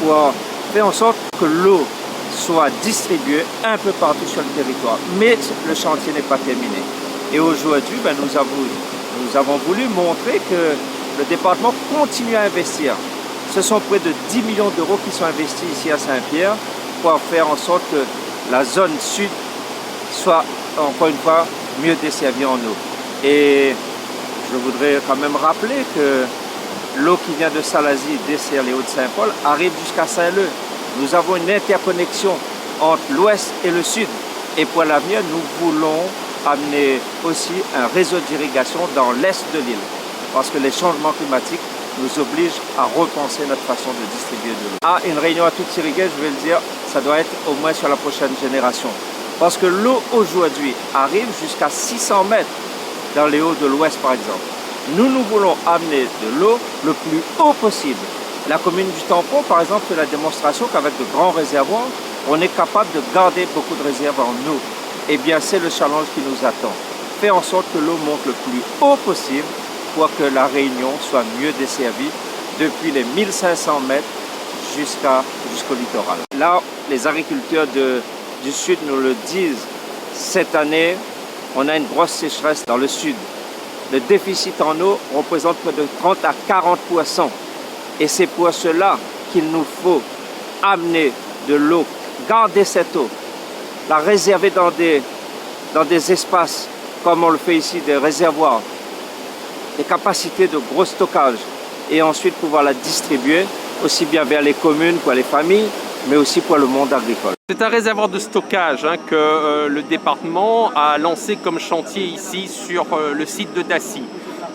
pour faire en sorte que l'eau soit distribuée un peu partout sur le territoire. Mais le chantier n'est pas terminé. Et aujourd'hui, nous avons voulu montrer que le département continue à investir. Ce sont près de 10 millions d'euros qui sont investis ici à Saint-Pierre pour faire en sorte que la zone sud soit, encore une fois, mieux desservie en eau. Et je voudrais quand même rappeler que l'eau qui vient de Salazie dessert les Hauts-de-Saint-Paul arrive jusqu'à Saint-Leu. Nous avons une interconnexion entre l'ouest et le sud. Et pour l'avenir, nous voulons amener aussi un réseau d'irrigation dans l'est de l'île. Parce que les changements climatiques nous obligent à repenser notre façon de distribuer de l'eau. À une réunion à toutes irriguées, je vais le dire, ça doit être au moins sur la prochaine génération. Parce que l'eau aujourd'hui arrive jusqu'à 600 mètres dans les hauts de l'ouest par exemple. Nous voulons amener de l'eau le plus haut possible. La commune du Tampon, par exemple, fait la démonstration qu'avec de grands réservoirs, on est capable de garder beaucoup de réserves en eau. Eh bien, c'est le challenge qui nous attend. Faire en sorte que l'eau monte le plus haut possible pour que la Réunion soit mieux desservie depuis les 1500 mètres jusqu'au littoral. Là, les agriculteurs du sud nous le disent. Cette année, on a une grosse sécheresse dans le sud. Le déficit en eau représente près de 30 à 40%. Et c'est pour cela qu'il nous faut amener de l'eau, garder cette eau, la réserver dans des espaces, comme on le fait ici, des réservoirs, des capacités de gros stockage, et ensuite pouvoir la distribuer aussi bien vers les communes que les familles, mais aussi pour le monde agricole. C'est un réservoir de stockage que le département a lancé comme chantier ici sur le site de Dassy.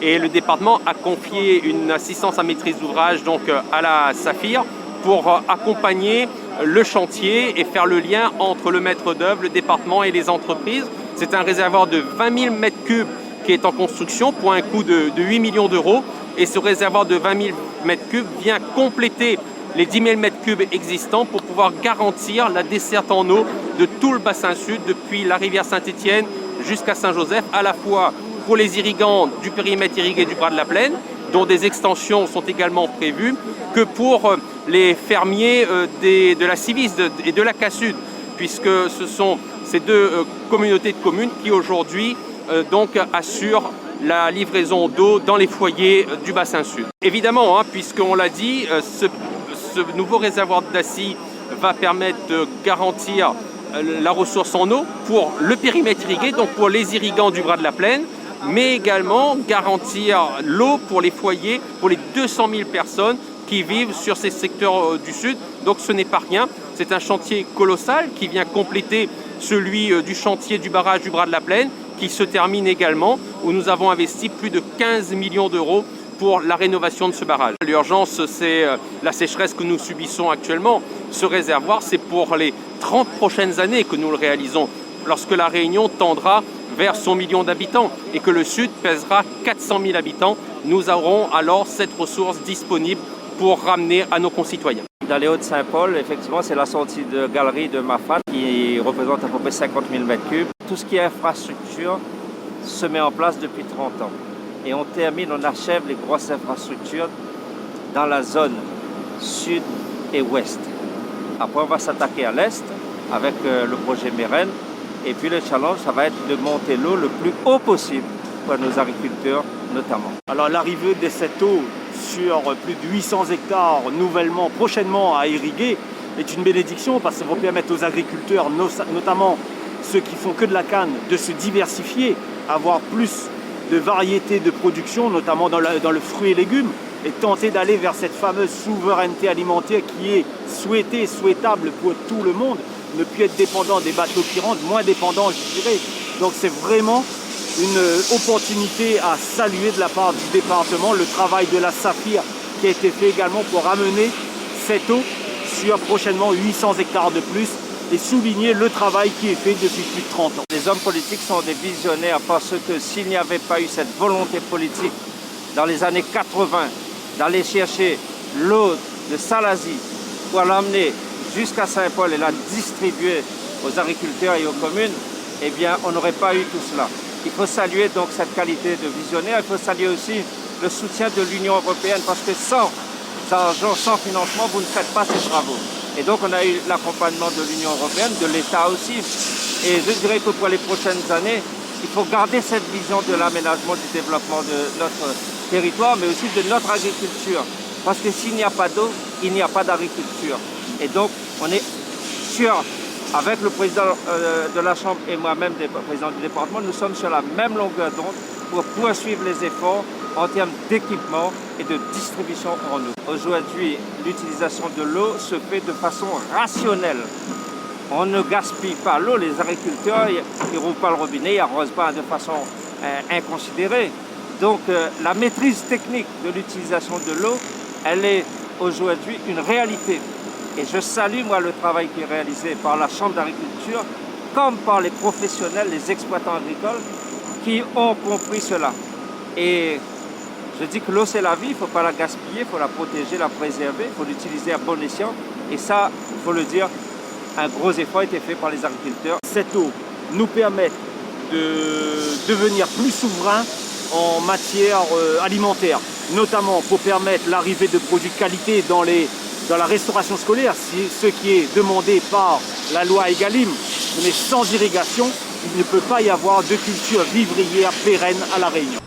Et le département a confié une assistance à maîtrise d'ouvrage donc à la Saphir pour accompagner le chantier et faire le lien entre le maître d'œuvre, le département et les entreprises. C'est un réservoir de 20 000 m3 qui est en construction pour un coût de 8 millions d'euros. Et ce réservoir de 20 000 m3 vient compléter les 10 000 m3 existants pour pouvoir garantir la desserte en eau de tout le bassin sud, depuis la rivière Saint-Étienne jusqu'à Saint-Joseph, à la fois pour les irrigants du périmètre irrigué du Bras de la Plaine, dont des extensions sont également prévues, que pour les fermiers de la Civis et de la Cassud, puisque ce sont ces deux communautés de communes qui aujourd'hui donc assurent la livraison d'eau dans les foyers du bassin sud. Évidemment, puisqu'on l'a dit, ce nouveau réservoir de Dassy va permettre de garantir la ressource en eau pour le périmètre irrigué, donc pour les irrigants du Bras de la Plaine, mais également garantir l'eau pour les foyers, pour les 200 000 personnes qui vivent sur ces secteurs du sud. Donc ce n'est pas rien, c'est un chantier colossal qui vient compléter celui du chantier du barrage du Bras de la Plaine, qui se termine également, où nous avons investi plus de 15 millions d'euros pour la rénovation de ce barrage. L'urgence, c'est la sécheresse que nous subissons actuellement. Ce réservoir, c'est pour les 30 prochaines années que nous le réalisons, lorsque la Réunion tendra vers son million d'habitants et que le Sud pèsera 400 000 habitants. Nous aurons alors cette ressource disponible pour ramener à nos concitoyens. Dans les Hauts-de-Saint-Paul, effectivement, c'est la sortie de galerie de Mafat qui représente à peu près 50 000 m3. Tout ce qui est infrastructure se met en place depuis 30 ans. Et on achève les grosses infrastructures dans la zone sud et ouest. Après, on va s'attaquer à l'est avec le projet Mérène. Et puis le challenge, ça va être de monter l'eau le plus haut possible pour nos agriculteurs notamment. Alors l'arrivée de cette eau sur plus de 800 hectares prochainement à irriguer est une bénédiction parce que ça va permettre aux agriculteurs, notamment ceux qui font que de la canne, de se diversifier, avoir plus de variétés de production, notamment dans le fruit et légumes, et tenter d'aller vers cette fameuse souveraineté alimentaire qui est souhaitée et souhaitable pour tout le monde, ne plus être dépendant des bateaux qui rentrent, moins dépendant, je dirais. Donc c'est vraiment une opportunité à saluer de la part du département, le travail de la Saphir qui a été fait également pour ramener cette eau sur prochainement 800 hectares de plus et souligner le travail qui est fait depuis plus de 30 ans. Les hommes politiques sont des visionnaires parce que s'il n'y avait pas eu cette volonté politique dans les années 80 d'aller chercher l'eau de Salazie pour l'emmener jusqu'à Saint-Paul et la distribuer aux agriculteurs et aux communes, eh bien on n'aurait pas eu tout cela. Il faut saluer donc cette qualité de visionnaire, il faut saluer aussi le soutien de l'Union européenne parce que sans argent, sans financement, vous ne faites pas ces travaux. Et donc on a eu l'accompagnement de l'Union européenne, de l'État aussi. Et je dirais que pour les prochaines années, il faut garder cette vision de l'aménagement, du développement de notre territoire, mais aussi de notre agriculture. Parce que s'il n'y a pas d'eau, il n'y a pas d'agriculture. Et donc on est sûr, avec le président de la Chambre et moi-même, président du département, nous sommes sur la même longueur d'onde pour poursuivre les efforts en termes d'équipement et de distribution en eau. Aujourd'hui, l'utilisation de l'eau se fait de façon rationnelle. On ne gaspille pas l'eau, les agriculteurs, ils ne roulent pas le robinet, ils n'arrosent pas de façon inconsidérée. Donc la maîtrise technique de l'utilisation de l'eau, elle est aujourd'hui une réalité. Et je salue moi le travail qui est réalisé par la Chambre d'agriculture, comme par les professionnels, les exploitants agricoles, qui ont compris cela. Et je dis que l'eau c'est la vie, il ne faut pas la gaspiller, il faut la protéger, la préserver, il faut l'utiliser à bon escient. Et ça, il faut le dire, un gros effort a été fait par les agriculteurs. Cette eau nous permet de devenir plus souverains en matière alimentaire, notamment pour permettre l'arrivée de produits de qualité dans la restauration scolaire, ce qui est demandé par la loi Egalim. Mais sans irrigation, il ne peut pas y avoir de culture vivrière pérenne à La Réunion.